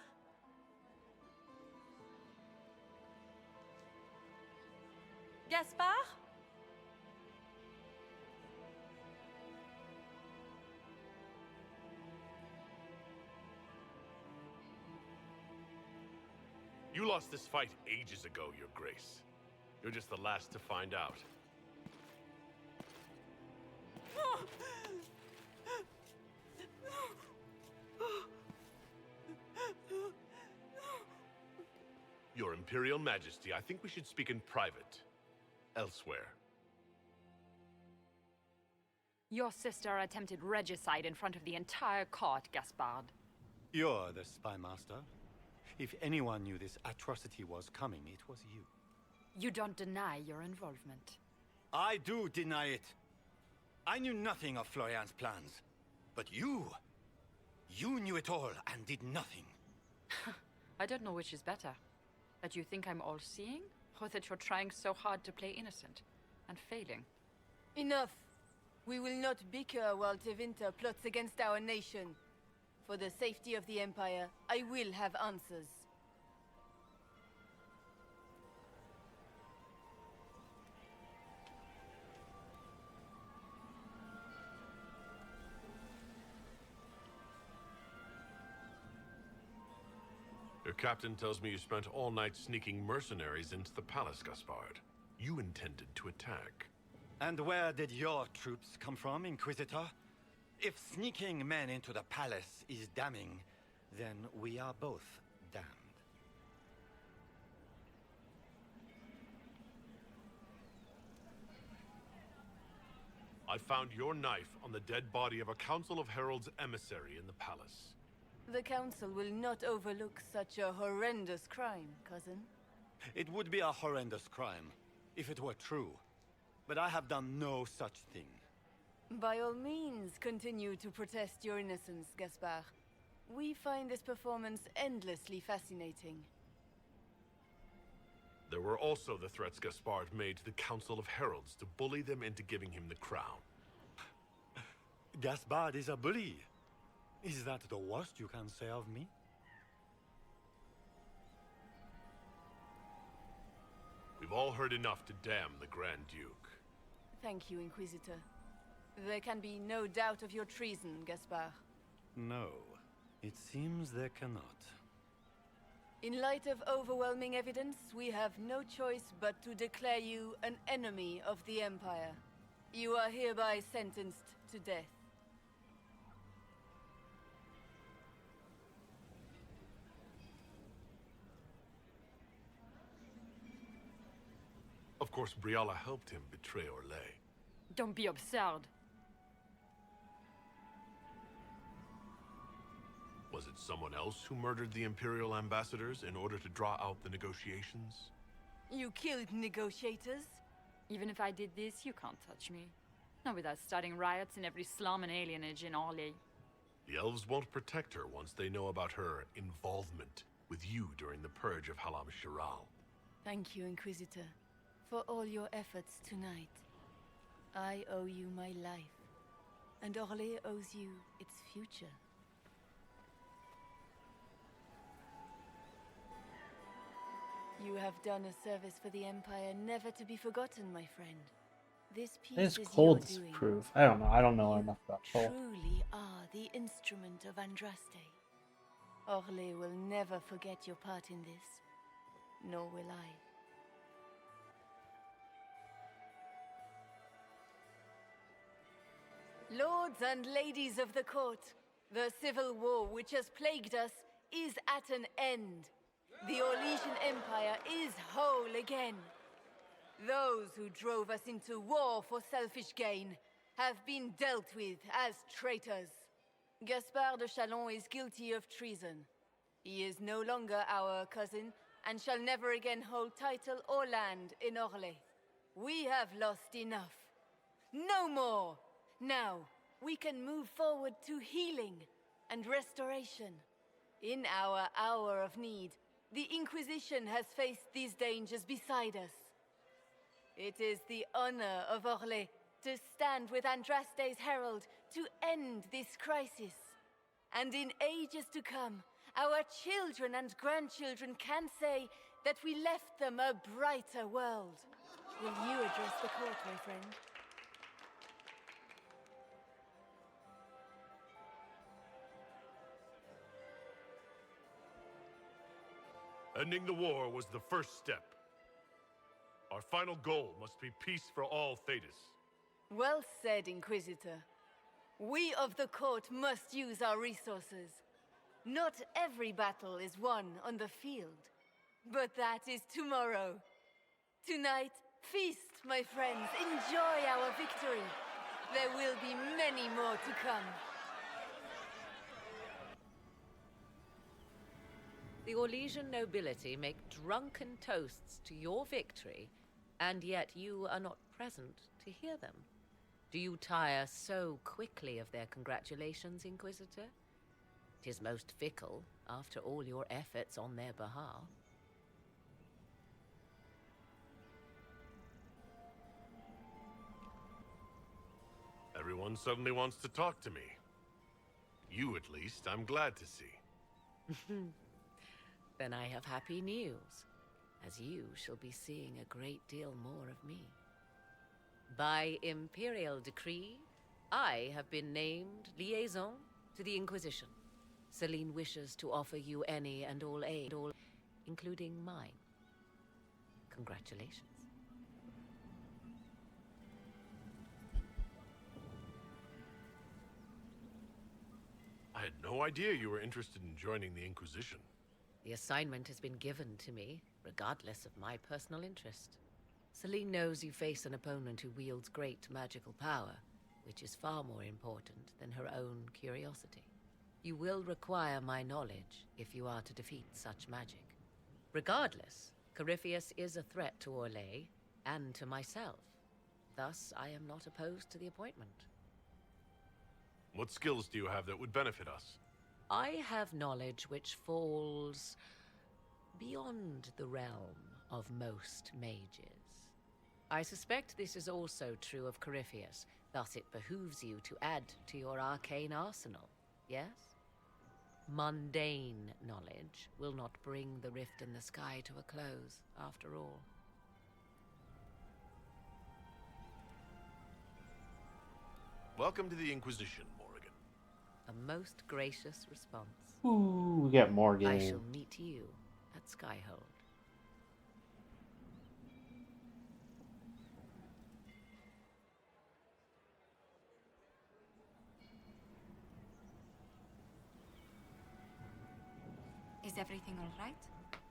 [SPEAKER 11] Gaspard?
[SPEAKER 8] You lost this fight ages ago, Your Grace. You're just the last to find out. Your Imperial Majesty, I think we should speak in private. Elsewhere.
[SPEAKER 17] Your sister attempted regicide in front of the entire court, Gaspard.
[SPEAKER 20] You're the spy master. If anyone knew this atrocity was coming, it was you.
[SPEAKER 17] You don't deny your involvement.
[SPEAKER 20] I do deny it. I knew nothing of Florian's plans. But you knew it all and did nothing.
[SPEAKER 17] I don't know which is better. That you think I'm all-seeing, or that you're trying so hard to play innocent and failing.
[SPEAKER 19] Enough! We will not bicker while Tevinter plots against our nation. For the safety of the Empire, I will have answers.
[SPEAKER 8] Your captain tells me you spent all night sneaking mercenaries into the palace, Gaspard. You intended to attack.
[SPEAKER 20] And where did your troops come from, Inquisitor? If sneaking men into the palace is damning, then we are both damned.
[SPEAKER 8] I found your knife on the dead body of a Council of Heralds emissary in the palace.
[SPEAKER 19] The Council will not overlook such a horrendous crime, cousin.
[SPEAKER 20] It would be a horrendous crime, if it were true. But I have done no such thing.
[SPEAKER 19] By all means, continue to protest your innocence, Gaspard. We find this performance endlessly fascinating.
[SPEAKER 8] There were also the threats Gaspard made to the Council of Heralds to bully them into giving him the crown.
[SPEAKER 20] Gaspard is a bully. Is that the worst you can say of me?
[SPEAKER 8] We've all heard enough to damn the Grand Duke.
[SPEAKER 19] Thank you, Inquisitor. There can be no doubt of your treason, Gaspard.
[SPEAKER 20] No, it seems there cannot.
[SPEAKER 19] In light of overwhelming evidence, we have no choice but to declare you an enemy of the Empire. You are hereby sentenced to death.
[SPEAKER 8] Of course, Briala helped him betray Orlais.
[SPEAKER 17] Don't be absurd.
[SPEAKER 8] Was it someone else who murdered the Imperial ambassadors in order to draw out the negotiations?
[SPEAKER 19] You killed negotiators?
[SPEAKER 17] Even if I did this, you can't touch me. Not without starting riots in every slum and alienage in Orlais.
[SPEAKER 8] The elves won't protect her once they know about her involvement with you during the purge of Halam Shiral.
[SPEAKER 19] Thank you, Inquisitor, for all your efforts tonight. I owe you my life, and Orlais owes you its future. You have done a service for the Empire never to be forgotten, my friend. This piece
[SPEAKER 1] It's
[SPEAKER 19] is
[SPEAKER 1] cold
[SPEAKER 19] your doing.
[SPEAKER 1] proof. I don't know. I don't know enough about cold.
[SPEAKER 19] Truly are the instrument of Andraste. Orlais will never forget your part in this, nor will I. Lords and ladies of the court, The civil war which has plagued us is at an end. The Orlesian Empire is whole again. Those who drove us into war for selfish gain have been dealt with as traitors. Gaspard de Chalon is guilty of treason. He is no longer our cousin and shall never again hold title or land in Orlais. We have lost enough. No more! Now, we can move forward to healing and restoration. In our hour of need, the Inquisition has faced these dangers beside us. It is the honor of Orlais to stand with Andraste's herald to end this crisis. And in ages to come, our children and grandchildren can say that we left them a brighter world. Will you address the court, my friend?
[SPEAKER 8] Ending the war was the first step. Our final goal must be peace for all Thedas.
[SPEAKER 19] Well said, Inquisitor. We of the court must use our resources. Not every battle is won on the field, but that is tomorrow. Tonight, feast, my friends. Enjoy our victory. There will be many more to come.
[SPEAKER 21] The Orlesian nobility make drunken toasts to your victory, and yet you are not present to hear them. Do you tire so quickly of their congratulations, Inquisitor? 'Tis most fickle, after all your efforts on their behalf.
[SPEAKER 8] Everyone suddenly wants to talk to me. You, at least, I'm glad to see.
[SPEAKER 21] Then I have happy news, as you shall be seeing a great deal more of me. By imperial decree, I have been named liaison to the Inquisition. Celine wishes to offer you any and all aid, including mine. Congratulations.
[SPEAKER 8] I had no idea you were interested in joining the Inquisition.
[SPEAKER 21] The assignment has been given to me, regardless of my personal interest. Celine knows you face an opponent who wields great magical power, which is far more important than her own curiosity. You will require my knowledge if you are to defeat such magic. Regardless, Corypheus is a threat to Orlais and to myself. Thus, I am not opposed to the appointment.
[SPEAKER 8] What skills do you have that would benefit us?
[SPEAKER 21] I have knowledge which falls beyond the realm of most mages. I suspect this is also true of Corypheus, thus it behooves you to add to your arcane arsenal, yes? Mundane knowledge will not bring the rift in the sky to a close, after all.
[SPEAKER 8] Welcome to the Inquisition, Morrigan.
[SPEAKER 21] A most gracious response.
[SPEAKER 1] Ooh, we got Morgan.
[SPEAKER 21] I shall meet you at Skyhold.
[SPEAKER 13] Is everything all right?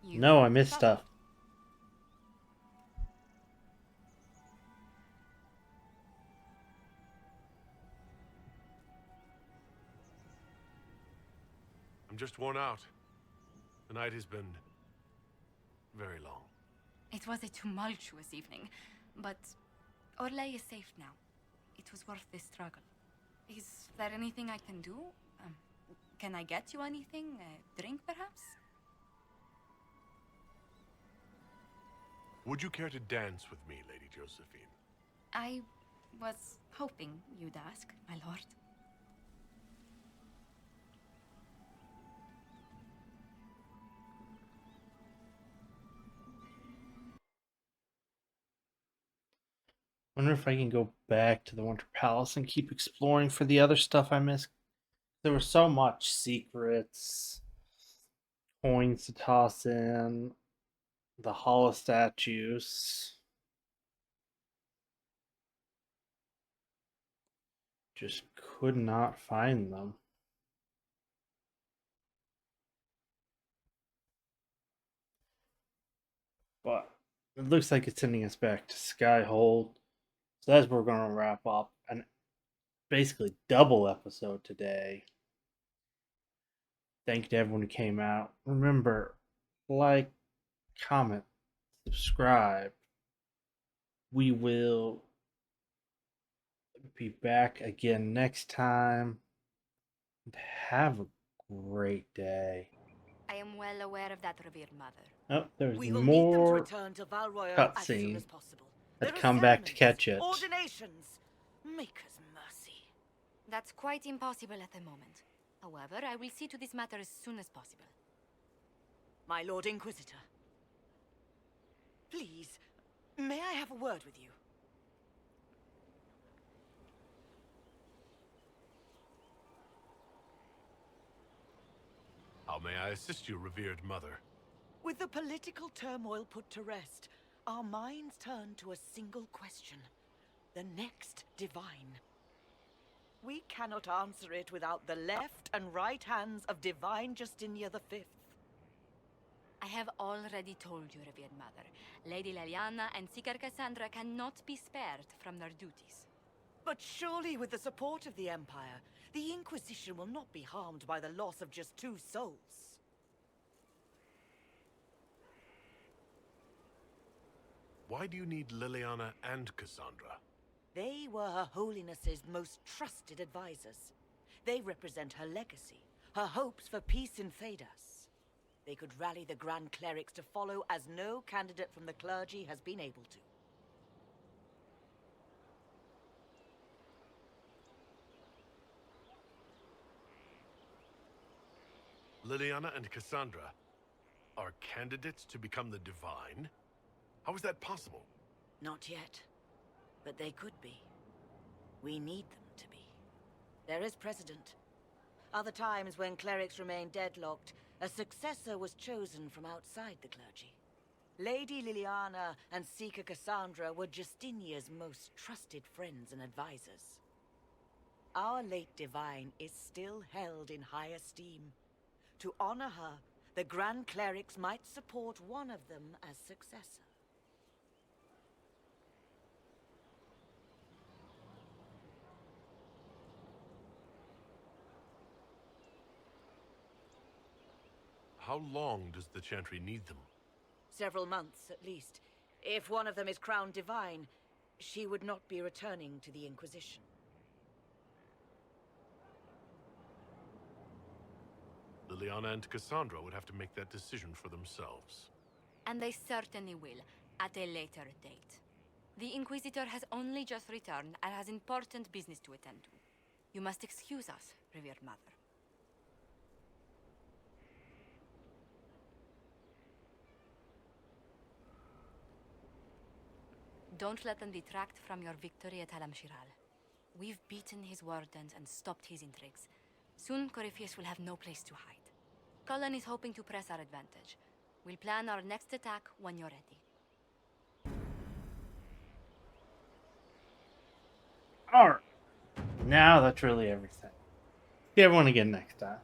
[SPEAKER 1] No, I missed stuff.
[SPEAKER 8] I'm just worn out. The night has been very long.
[SPEAKER 13] It was a tumultuous evening, but Orlais is safe now. It was worth the struggle. Is there anything I can do? Can I get you anything? A drink, perhaps?
[SPEAKER 8] Would you care to dance with me, Lady Josephine?
[SPEAKER 13] I was hoping you'd ask, my lord.
[SPEAKER 1] Wonder if I can go back to the Winter Palace and keep exploring for the other stuff I missed. There was so much secrets, coins to toss in, the hollow statues. Just could not find them. But it looks like it's sending us back to Skyhold. So that's where we're going to wrap up an basically double episode today. Thank you to everyone who came out. Remember, like, comment, subscribe. We will be back again next time. And have a great day.
[SPEAKER 13] I am well aware of that, revered mother.
[SPEAKER 1] Oh, there's
[SPEAKER 6] We will need them to
[SPEAKER 1] more
[SPEAKER 6] return to Valroyal as soon as
[SPEAKER 1] cutscene.
[SPEAKER 6] possible.
[SPEAKER 1] Had
[SPEAKER 6] There
[SPEAKER 1] to
[SPEAKER 6] are
[SPEAKER 1] come back to
[SPEAKER 6] ceremonies,
[SPEAKER 1] catch it.
[SPEAKER 6] ordinations. Make us mercy.
[SPEAKER 13] That's quite impossible at the moment. However, I will see to this matter as soon as possible.
[SPEAKER 6] My Lord Inquisitor. Please, may I have a word with you?
[SPEAKER 8] How may I assist you, revered mother?
[SPEAKER 6] With the political turmoil put to rest, our minds turn to a single question. The next divine. We cannot answer it without the left and right hands of Divine Justinia V.
[SPEAKER 13] I have already told you, revered mother. Lady Leliana and Seeker Cassandra cannot be spared from their duties.
[SPEAKER 6] But surely with the support of the Empire, the Inquisition will not be harmed by the loss of just 2 souls.
[SPEAKER 8] Why do you need Liliana and Cassandra?
[SPEAKER 6] They were Her Holiness's most trusted advisors. They represent her legacy, her hopes for peace in Thedas. They could rally the Grand Clerics to follow as no candidate from the clergy has been able to.
[SPEAKER 8] Liliana and Cassandra are candidates to become the Divine? How is that possible?
[SPEAKER 6] Not yet, but they could be. We need them to be. There is precedent. Other times when clerics remained deadlocked, a successor was chosen from outside the clergy. Lady Liliana and Seeker Cassandra were Justinia's most trusted friends and advisors. Our late Divine is still held in high esteem. To honor her, the Grand Clerics might support one of them as successor.
[SPEAKER 8] How long does the Chantry need them?
[SPEAKER 6] Several months, at least. If one of them is crowned Divine, she would not be returning to the Inquisition.
[SPEAKER 8] Liliana and Cassandra would have to make that decision for themselves.
[SPEAKER 13] And they certainly will, at a later date. The Inquisitor has only just returned and has important business to attend to. You must excuse us, revered mother. Don't let them detract from your victory at Alam-Shiral. We've beaten his wardens and stopped his intrigues. Soon, Corypheus will have no place to hide. Cullen is hoping to press our advantage. We'll plan our next attack when you're ready.
[SPEAKER 1] Alright. Now that's really everything. See everyone again next time.